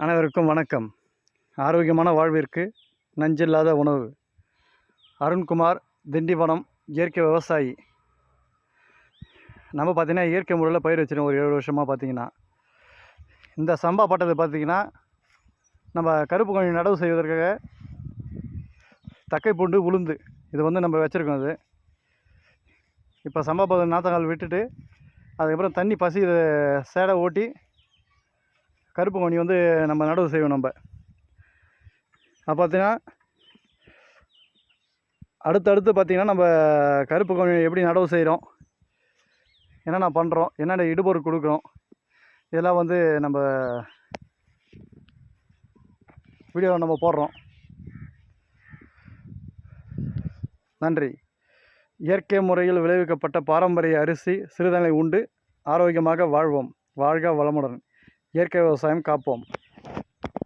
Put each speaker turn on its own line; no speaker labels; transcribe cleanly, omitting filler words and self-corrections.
அனைவருக்கும் வணக்கம். ஆரோக்கியமான வாழ்விற்கு நஞ்சில்லாத உணவு. அருண்குமார், திண்டிவனம், இயற்கை விவசாயி. நம்ம பார்த்திங்கன்னா இயற்கை முறையில் பயிர் வச்சுருக்கோம் ஒரு 7 வருஷமாக. பார்த்திங்கன்னா இந்த சம்பா பட்டது பார்த்திங்கன்னா நம்ம கருப்பு கவுனி நடவு செய்வதற்காக தக்கை பூண்டு உளுந்து இது நம்ம வச்சுருக்கோம். அது இப்போ சம்பா பட்டது நாற்றங்கால் விட்டுட்டு அதுக்கப்புறம் தண்ணி பசி சேடை ஓட்டி கருப்பு கவுனி நம்ம நடவு செய்வோம். நம்ம பார்த்தீங்கன்னா அடுத்தடுத்து பார்த்திங்கன்னா நம்ம கருப்பு கவுனி எப்படி நடவு செய்கிறோம், என்னென்ன பண்ணுறோம், என்னென்ன இடுபொருள் கொடுக்குறோம், இதெல்லாம் நம்ம வீடியோ நம்ம போடுறோம். நன்றி. இயற்கை முறையில் விளைவிக்கப்பட்ட பாரம்பரிய அரிசி சிறுதானியங்களை உண்டு ஆரோக்கியமாக வாழ்வோம். வாழ்க வளமுடன். இயற்கை விவசாயம் காப்போம்.